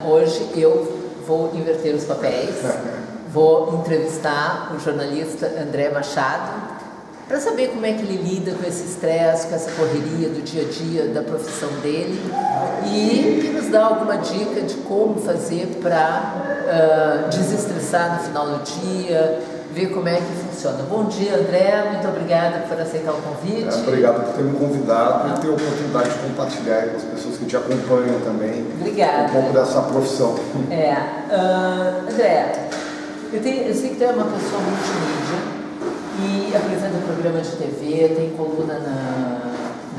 Hoje eu vou inverter os papéis, vou entrevistar o jornalista André Machado para saber como é que ele lida com esse estresse, com essa correria do dia a dia da profissão dele e nos dá alguma dica de como fazer para desestressar no final do dia, ver como é que funciona. Bom dia, André, muito obrigada por aceitar o convite. Obrigado por ter me convidado e ter a oportunidade de compartilhar com as pessoas que te acompanham também. Obrigada. Um pouco dessa profissão. André, eu sei que tu é uma pessoa multimídia e apresenta programa de TV, tem coluna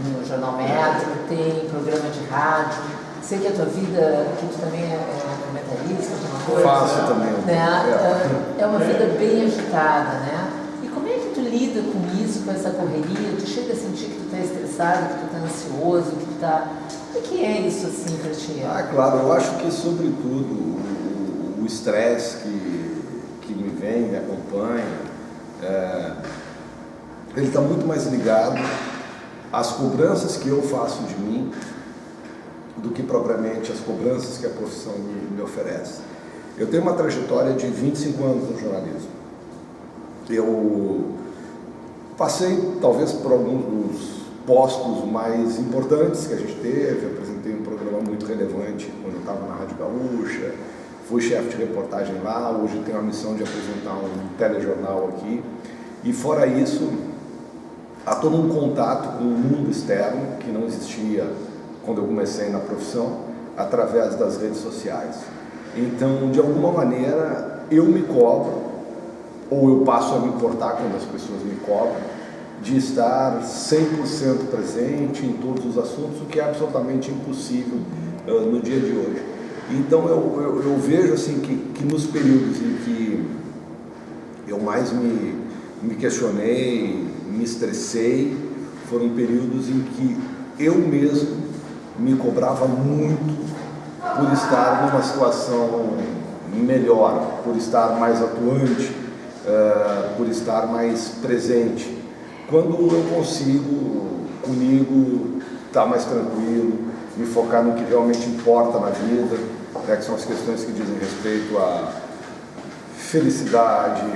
no Jornal Metro, tem programa de rádio. Sei que a tua vida, que tu também é comentarista, uma coisa. Faço também. Né? É uma vida bem agitada, né? E como é que tu lida com isso, com essa correria? Tu chega a sentir que tu tá estressado, que tu tá ansioso, que tu tá... O que é isso assim pra ti? Claro, eu acho que sobretudo o estresse que me vem, me acompanha, ele está muito mais ligado às cobranças que eu faço de mim do que propriamente as cobranças que a profissão me oferece. Eu tenho uma trajetória de 25 anos no jornalismo. Eu passei talvez por alguns dos postos mais importantes que a gente teve. Eu apresentei um programa muito relevante quando eu estava na Rádio Gaúcha, fui chefe de reportagem lá, hoje tenho a missão de apresentar um telejornal aqui. E fora isso, há todo um contato com o mundo externo que não existia quando eu comecei na profissão, através das redes sociais. Então, de alguma maneira, eu me cobro, ou eu passo a me importar quando as pessoas me cobram, de estar 100% presente em todos os assuntos, o que é absolutamente impossível no dia de hoje. Então, eu vejo assim que nos períodos em que eu mais me questionei, me estressei, foram períodos em que eu mesmo me cobrava muito por estar numa situação melhor, por estar mais atuante, por estar mais presente. Quando eu consigo, comigo, estar mais tranquilo, me focar no que realmente importa na vida, que são as questões que dizem respeito à felicidade,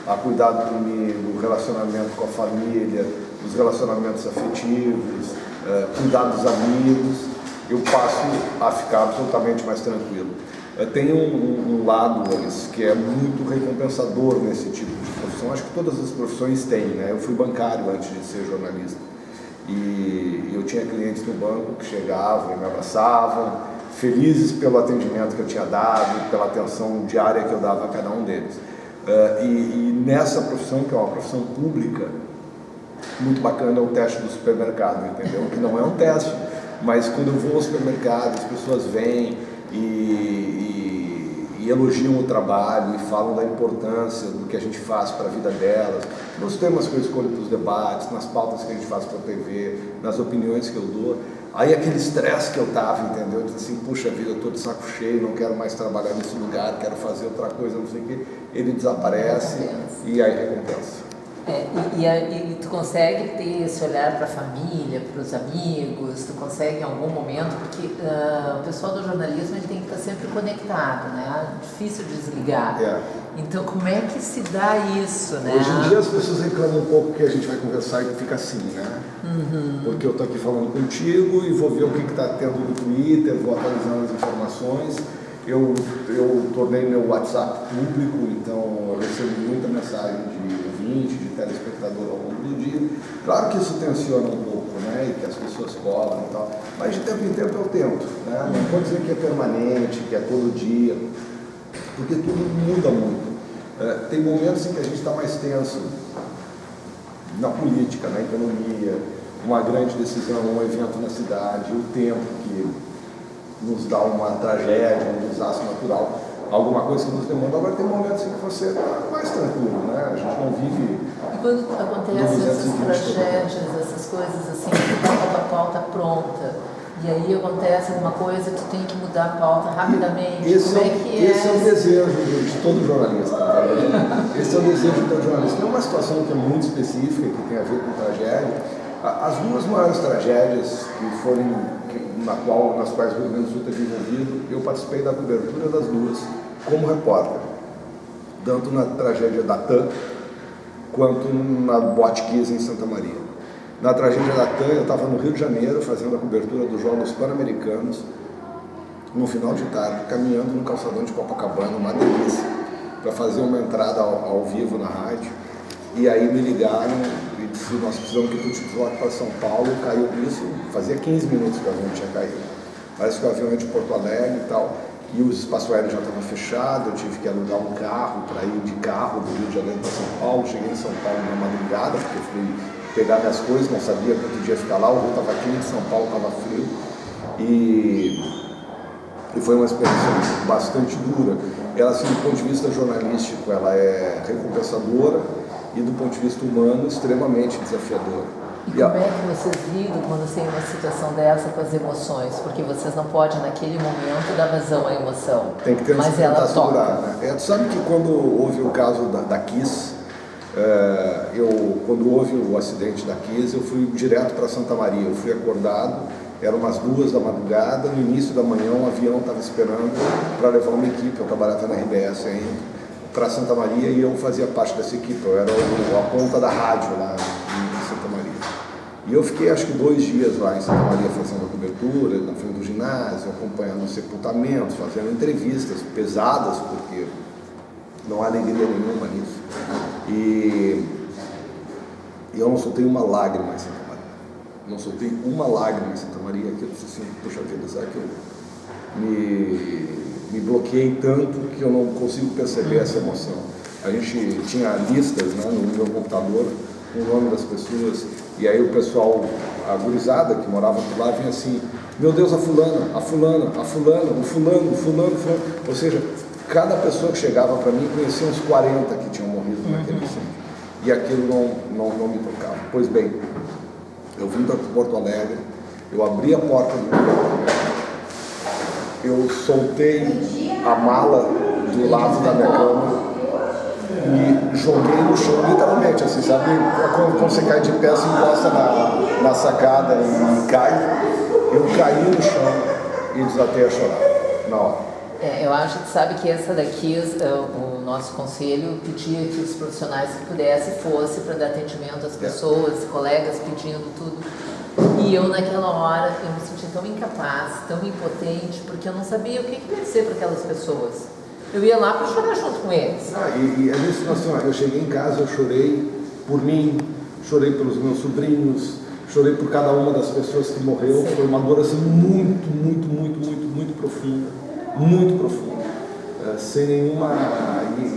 a cuidado comigo, o relacionamento com a família, os relacionamentos afetivos, cuidar dos amigos, eu passo a ficar absolutamente mais tranquilo. Tem um lado, Alice, que é muito recompensador nesse tipo de profissão. Acho que todas as profissões têm, né? Eu fui bancário antes de ser jornalista. E eu tinha clientes no banco que chegavam e me abraçavam, felizes pelo atendimento que eu tinha dado, pela atenção diária que eu dava a cada um deles. E nessa profissão, que é uma profissão pública, muito bacana é o teste do supermercado, entendeu? Que não é um teste, mas quando eu vou ao supermercado, as pessoas vêm e elogiam o trabalho e falam da importância do que a gente faz para a vida delas, nos temas que eu escolho para os debates, nas pautas que a gente faz para a TV, nas opiniões que eu dou. Aí aquele estresse que eu tava, entendeu? Diz assim, puxa vida, eu tô de saco cheio, não quero mais trabalhar nesse lugar, quero fazer outra coisa, não sei o quê. Ele desaparece e aí recompensa. E tu consegue ter esse olhar para a família, para os amigos, tu consegue em algum momento, porque o pessoal do jornalismo ele tem que estar sempre conectado, né? Difícil desligar. Então como é que se dá isso, né? Hoje em dia as pessoas reclamam um pouco que a gente vai conversar e fica assim, né? Porque eu tô aqui falando contigo e vou ver o que está tendo no Twitter, vou atualizando as informações. Eu tornei meu WhatsApp público, então eu recebo muita mensagem de ouvinte, de telespectador ao longo do dia. Claro que isso tensiona um pouco, né? E que as pessoas cobram e tal, mas de tempo em tempo eu tento, né? Não vou dizer que é permanente, que é todo dia, porque tudo muda muito. Tem momentos em que a gente está mais tenso na política, na economia, uma grande decisão, um evento na cidade, o tempo que nos dá uma tragédia, um desastre natural, alguma coisa que nos demanda. Agora tem momentos em que você está mais tranquilo, né? A gente não vive... E quando acontecem essas tragédias, essas coisas assim, tu tá com a pauta pronta, e aí acontece alguma coisa, tu tem que mudar a pauta rapidamente, Esse é o desejo de todo jornalista, tá? Esse é o desejo de todo jornalista. Tem uma situação que é muito específica, que tem a ver com tragédia. As duas maiores tragédias que nas quais o Rio Grande do Sul teve envolvido, eu participei da cobertura das duas como repórter, tanto na tragédia da TAM quanto na Boate Kiss em Santa Maria. Na tragédia da TAM, eu estava no Rio de Janeiro fazendo a cobertura dos Jogos Pan-Americanos, no final de tarde, caminhando no calçadão de Copacabana, uma delícia, para fazer uma entrada ao vivo na rádio. E aí me ligaram e disseram: nós precisamos que tu te desloque para São Paulo. Caiu isso, fazia 15 minutos que o avião tinha caído. Parece que o avião é de Porto Alegre e tal, e o espaço aéreo já estava fechado. Eu tive que alugar um carro para ir de carro do Rio de Janeiro para São Paulo. Cheguei em São Paulo na madrugada, porque eu fui pegar minhas coisas, não sabia quanto dia ficar lá. O Rio estava quente, São Paulo estava frio. E foi uma experiência bastante dura. Ela, assim, do ponto de vista jornalístico, ela é recompensadora, e do ponto de vista humano, extremamente desafiadora. E como é que vocês lidam quando tem uma situação dessa com as emoções? Porque vocês não podem, naquele momento, dar vazão à emoção. Tem que ter mas ela segurar, né? Tu sabe que quando houve o caso da Kiss, quando houve o acidente da Kiss, eu fui direto para Santa Maria. Eu fui acordado, eram umas 2 da madrugada, no início da manhã um avião estava esperando para levar uma equipe. Eu trabalhava na RBS ainda, para Santa Maria, e eu fazia parte dessa equipe. Eu era a ponta da rádio lá em Santa Maria. E eu fiquei acho que 2 dias lá em Santa Maria fazendo a cobertura, na frente do ginásio, acompanhando os sepultamentos, fazendo entrevistas pesadas, porque não há alegria nenhuma nisso. E eu não soltei uma lágrima em Santa Maria. Não soltei uma lágrima em Santa Maria, que eu disse assim: poxa vida, será que eu me bloqueei tanto que eu não consigo perceber essa emoção? A gente tinha listas, né, no meu computador com o nome das pessoas, e aí o pessoal, a gurizada que morava por lá, vinha assim: meu Deus, a fulana, o fulano. Ou seja, cada pessoa que chegava para mim conhecia uns 40 que tinham morrido naquele incêndio, e aquilo não me tocava. Pois bem, eu vim para Porto Alegre, eu abri a porta do meu apartamento, eu soltei a mala do lado da minha cama e joguei no chão, literalmente, assim, sabe? Quando você cai de pé, se encosta na sacada e cai. Eu caí no chão e desatei a chorar na hora. Eu acho que sabe que essa daqui, o nosso conselho pedia que os profissionais que pudessem fossem para dar atendimento às pessoas, colegas pedindo tudo. E eu, naquela hora, eu me senti tão incapaz, tão impotente, porque eu não sabia o que dizer para aquelas pessoas. Eu ia lá para chorar junto com eles. E é isso, assim, eu cheguei em casa, eu chorei por mim, chorei pelos meus sobrinhos, chorei por cada uma das pessoas que morreu. Sim. Foi uma dor assim muito profunda, muito profunda. Sem nenhuma,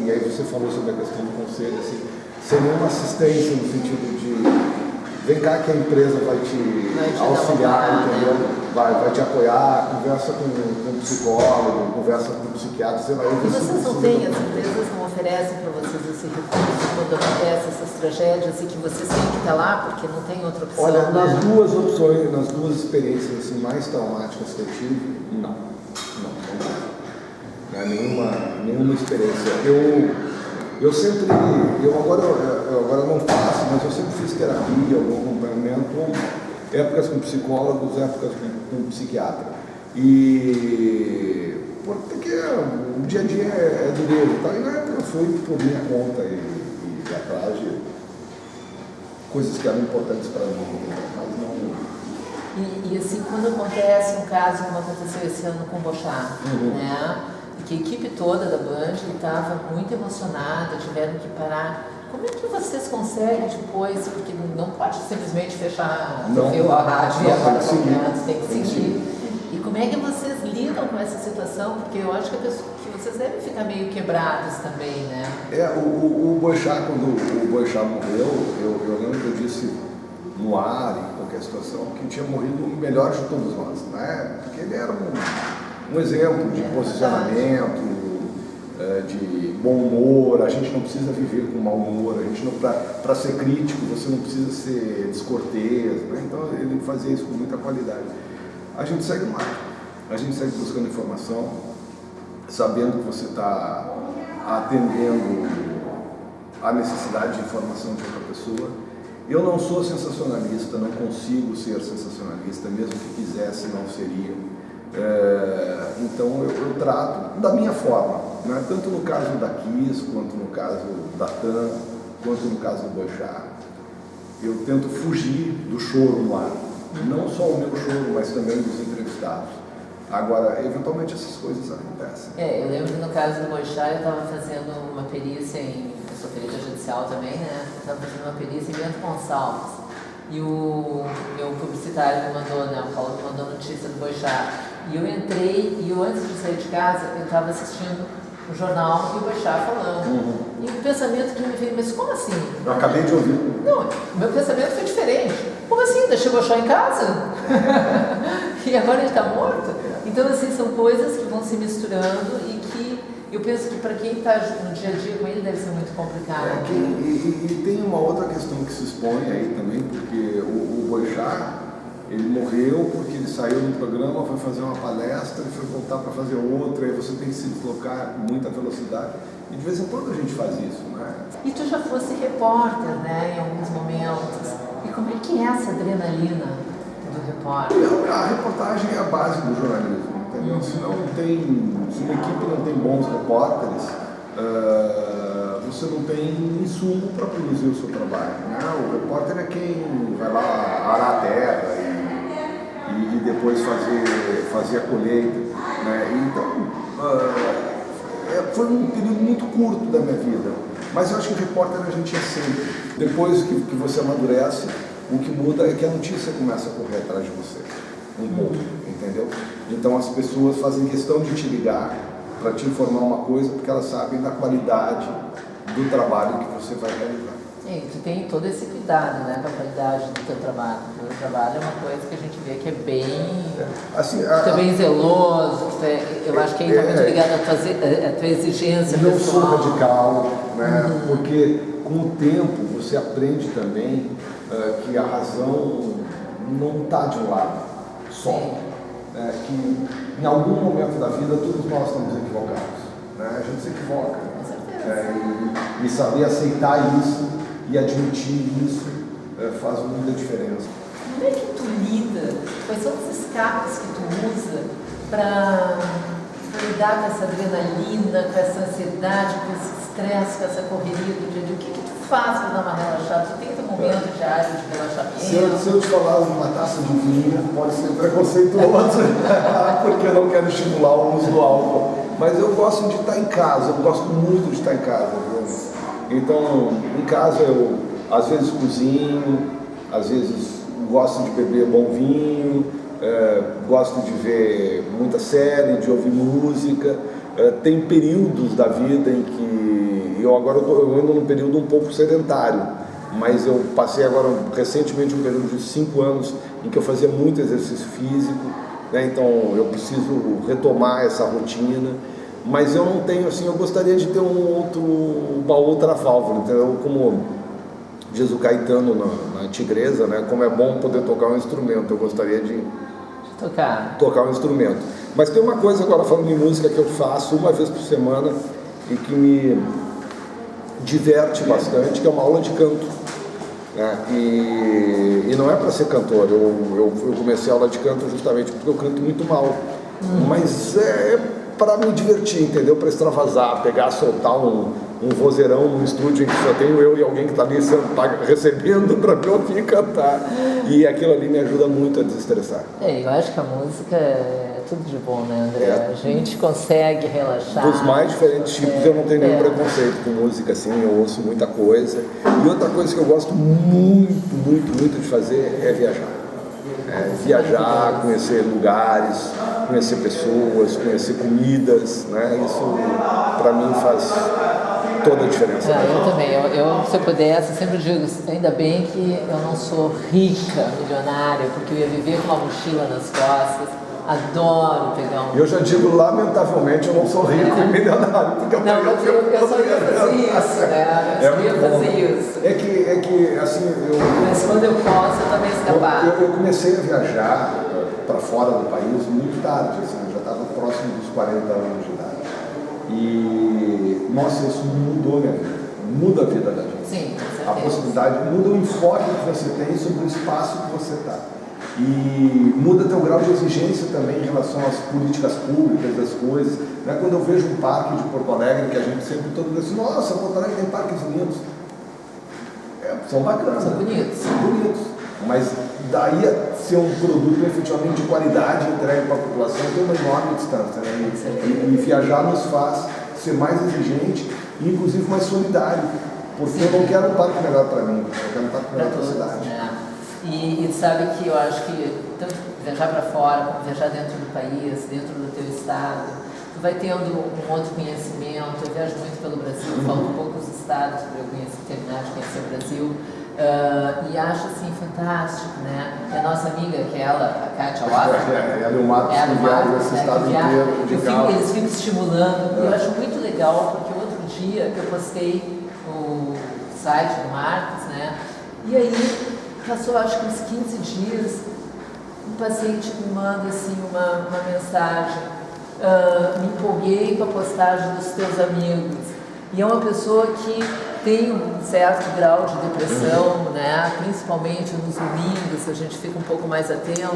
e aí você falou sobre a questão do conselho, assim, sem nenhuma assistência no sentido de vem cá que a empresa vai te auxiliar, entendeu? Vai te apoiar, conversa com um psicólogo, conversa com um psiquiatra, sei lá. E vocês não têm, as empresas não oferecem para vocês esse recurso quando acontecem essas tragédias e que vocês têm que estar lá porque não tem outra opção? Olha, nas duas opções, nas duas experiências assim, mais traumáticas que eu tive, não é nenhuma experiência. Eu sempre, agora não faço, mas eu sempre fiz terapia, algum acompanhamento, épocas com psicólogos, épocas com psiquiatra. E porque o dia a dia é dureza e tal, e na época eu fui por minha conta e atrás de coisas que eram importantes para mim, mas não. E assim, quando acontece um caso como aconteceu esse ano com o Bochá, né? Que a equipe toda da Band estava muito emocionada, tiveram que parar. Como é que vocês conseguem depois, porque não pode simplesmente fechar a rádio e agora tem que seguir. E como é que vocês lidam com essa situação? Porque eu acho que vocês devem ficar meio quebrados também, né? O Boixá, quando o Boixá morreu, eu lembro que eu disse no ar, em qualquer situação, que tinha morrido o melhor de todos nós, né? Porque ele era um exemplo de posicionamento, de bom humor. A gente não precisa viver com mau humor, a gente não, para ser crítico, você não precisa ser descortês, né? Então ele fazia isso com muita qualidade. A gente segue no ar, a gente segue buscando informação, sabendo que você está atendendo a necessidade de informação de outra pessoa, Eu não sou sensacionalista, não consigo ser sensacionalista, mesmo que quisesse, não seria. Então eu trato da minha forma, né? Tanto no caso da Kiss, quanto no caso da TAM, quanto no caso do Boixá. Eu tento fugir do choro no ar, não só o meu choro, mas também dos entrevistados. Agora, eventualmente essas coisas acontecem. Eu lembro que no caso do Boixá eu estava fazendo uma perícia eu sou perita judicial também, né? Eu estava fazendo uma perícia em Bento Gonçalves. E o meu publicitário me mandou, né? O Paulo me mandou notícia do Boixá. E eu entrei, e antes de sair de casa, eu estava assistindo o jornal e o Boixá falando. E o pensamento que me veio, mas como assim? Eu acabei de ouvir. Não, o meu pensamento foi diferente. Como assim? Deixou o Boixá em casa? E agora ele está morto? Então, assim, são coisas que vão se misturando e que eu penso que para quem está no dia a dia com ele deve ser muito complicado. E tem uma outra questão que se expõe aí também, porque o Boixá, ele morreu porque ele saiu do programa, foi fazer uma palestra e foi voltar para fazer outra, aí você tem que se deslocar com muita velocidade. E de vez em quando a gente faz isso, né? E tu já fosse repórter, né, em alguns momentos. E como é que é essa adrenalina do repórter? A reportagem é a base do jornalismo, entendeu? Se uma equipe não tem bons repórteres, você não tem insumo para produzir o seu trabalho, né? O repórter é quem vai lá arar a terra e depois fazer a colheita, né? Então, foi um período muito curto da minha vida, mas eu acho que o repórter a gente é sempre. Depois que você amadurece, o que muda é que a notícia começa a correr atrás de você, um pouco, entendeu? Então as pessoas fazem questão de te ligar para te informar uma coisa, porque elas sabem da qualidade do trabalho que você vai realizar. E tu tem todo esse cuidado, né, com a qualidade do teu trabalho. O teu trabalho é uma coisa que a gente vê que é bem... Assim, tu é bem zeloso, eu acho que aí está muito ligado à tua exigência não pessoal. Não sou radical, né, porque com o tempo você aprende também que a razão não está de um lado só. Que em algum momento da vida todos nós estamos equivocados, né? A gente se equivoca. E saber aceitar isso e admitir isso faz muita diferença. Como é que tu lida? Quais são os escapes que tu usa para lidar com essa adrenalina, com essa ansiedade, com esse estresse, com essa correria do dia a dia? O que tu faz para dar uma relaxada? Tu tem teu momento diário de relaxamento? Se eu te falar uma taça de vinho, pode ser preconceituoso, porque eu não quero estimular o uso do álcool. Mas eu gosto de estar em casa, eu gosto muito de estar em casa. Viu? Então, em casa eu às vezes cozinho, às vezes gosto de beber bom vinho, gosto de ver muita série, de ouvir música. Tem períodos da vida em que eu ando num período um pouco sedentário, mas eu passei agora recentemente um período de 5 anos em que eu fazia muito exercício físico, né? Então eu preciso retomar essa rotina, mas eu não tenho assim, eu gostaria de ter uma outra válvula, entendeu? Como diz o Caetano na Tigresa, né? Como é bom poder tocar um instrumento, eu gostaria de tocar um instrumento. Mas tem uma coisa agora falando em música que eu faço uma vez por semana e que me diverte bastante, que é uma aula de canto, né? E não é para ser cantor, eu comecei a aula de canto justamente porque eu canto muito mal, mas é para me divertir, entendeu? Para extravasar, pegar, soltar um vozeirão num estúdio em que só tenho eu e alguém que está ali recebendo para me ouvir cantar, e aquilo ali me ajuda muito a desestressar. Eu acho que a música é tudo de bom, né, André? A gente consegue relaxar. Dos mais diferentes tipos, eu não tenho nenhum preconceito com música, assim, eu ouço muita coisa. E outra coisa que eu gosto muito, muito, muito de fazer é viajar. Viajar, conhecer lugares, conhecer pessoas, conhecer comidas, né? Isso para mim faz toda a diferença. Eu também, se eu pudesse, eu sempre digo, ainda bem que eu não sou rica, milionária, porque eu ia viver com uma mochila nas costas. Adoro pegar um... Eu já digo, lamentavelmente, eu não sou rico e milionário, porque eu não, mas eu só ia fazer isso, né? Eu só ia fazer isso. É que, assim, Mas quando eu posso, eu também escapar. Eu comecei a viajar para fora do país muito tarde, assim, eu já estava próximo dos 40 anos de idade. E, nossa, isso mudou minha vida, muda a vida da gente. Sim, com certeza. A possibilidade, muda o enfoque que você tem sobre o espaço que você está. E muda teu grau de exigência também em relação às políticas públicas, das coisas. Né? Quando eu vejo um parque de Porto Alegre, que a gente sempre todo mundo diz, nossa, Porto Alegre tem parques lindos. São bacanas. São bonitos. São bonitos. Mas daí a ser um produto efetivamente de qualidade entregue para a população tem uma enorme distância. Né? E viajar nos faz ser mais exigente e inclusive mais solidário. Porque eu não quero um parque melhor para mim, eu quero um parque melhor para a cidade. Né? E sabe que eu acho que tanto viajar para fora, como viajar dentro do país, dentro do teu estado, tu vai tendo um outro conhecimento. Eu viajo muito pelo Brasil, faltam poucos estados para eu terminar de conhecer o Brasil. E acho assim fantástico, né? E a nossa amiga, que é ela, a Kátia Wafra, ela e o Marcos viaram esse estado inteiro de carro. Eles ficam estimulando, e eu acho muito legal, porque outro dia eu postei no site do Marcos, né? E aí passou acho que uns 15 dias, um paciente me manda assim uma mensagem, me empolguei com a postagem dos teus amigos. E é uma pessoa que tem um certo grau de depressão, né? Principalmente nos domingos, a gente fica um pouco mais atento.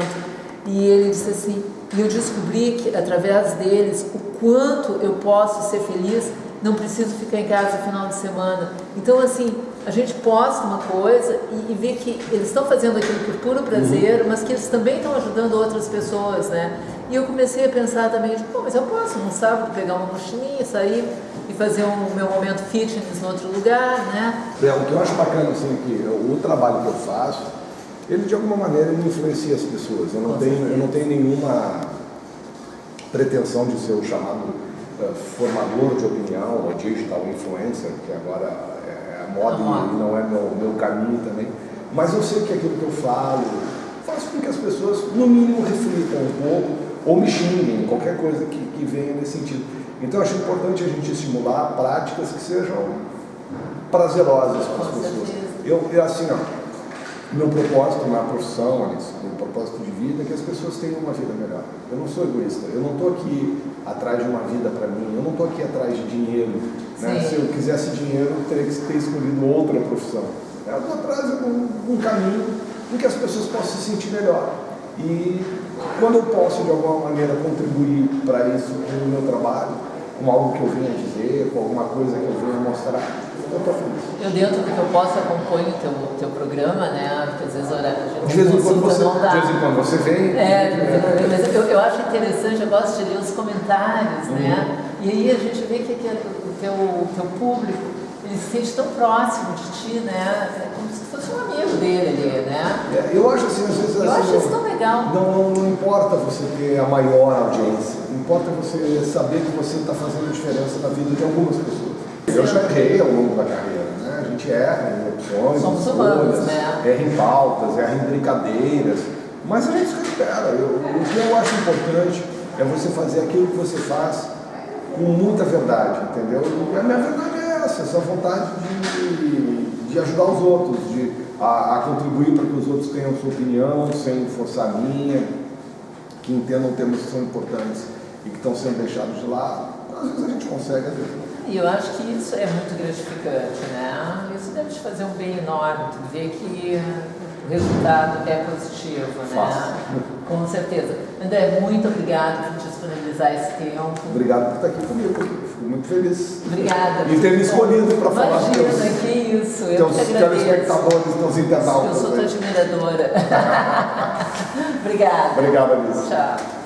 E ele disse assim, e eu descobri que através deles o quanto eu posso ser feliz, não preciso ficar em casa no final de semana. Então assim, a gente posta uma coisa e vê que eles estão fazendo aquilo por puro prazer, mas que eles também estão ajudando outras pessoas, né? E eu comecei a pensar também, pô, mas eu posso, num sábado, pegar uma mochilinha, sair e fazer o meu momento fitness em outro lugar, né? O que eu acho bacana, assim, que o trabalho que eu faço, ele de alguma maneira me influencia as pessoas. Eu não tenho nenhuma pretensão de ser o chamado formador de opinião, ou digital influencer, que agora é a moda e não é meu caminho também. Mas eu sei que aquilo que eu falo faz com que as pessoas, no mínimo, reflitam um pouco, ou me xinguem, qualquer coisa que venha nesse sentido. Então, eu acho importante a gente estimular práticas que sejam prazerosas para as pessoas. Eu assim, ó, meu propósito na profissão, meu propósito de vida é que as pessoas tenham uma vida melhor. Eu não sou egoísta, eu não estou aqui atrás de uma vida para mim, eu não estou aqui atrás de dinheiro. Né? Se eu quisesse dinheiro, eu teria que ter escolhido outra profissão. Eu estou atrás de um caminho em que as pessoas possam se sentir melhor. E quando eu posso, de alguma maneira, contribuir para isso com o meu trabalho, com algo que eu venha dizer, com alguma coisa que eu venha mostrar, eu estou feliz. Eu, dentro do que eu posso, acompanho o teu programa, né? Porque às vezes a gente de vez em quando você vem. Mas eu acho interessante, eu gosto de ler os comentários, né? E aí a gente vê que o teu público, ele se sente tão próximo de ti, né? É como se fosse um amigo dele ali, né? Eu acho assim, às vezes... Eu acho isso tão legal. Não importa você ter a maior audiência, importa você saber que você está fazendo diferença na vida de algumas pessoas. Eu já errei ao longo da carreira, né? A gente erra em opções, somos humanos, né? Erra em pautas, erra em brincadeiras, mas a gente se recupera. O que eu acho importante é você fazer aquilo que você faz com muita verdade, entendeu? E a minha verdade é essa vontade de ajudar os outros, a contribuir para que os outros tenham sua opinião, sem forçar a minha, que entendam temas que são importantes e que estão sendo deixados de lado. Às vezes a gente consegue, às vezes não. E eu acho que isso é muito gratificante, né? Isso deve te fazer um bem enorme, tu ver que o resultado é positivo, né? Com certeza. André, muito obrigada por disponibilizar esse tempo. Obrigado por estar aqui comigo. Fico muito feliz. Obrigada. E ter me escolhido para falar com Imagina, que isso. Eu teus te agradeço. telespectadores, teus internautas. Eu sou tua admiradora. Obrigada. Obrigado, Alice. Tchau.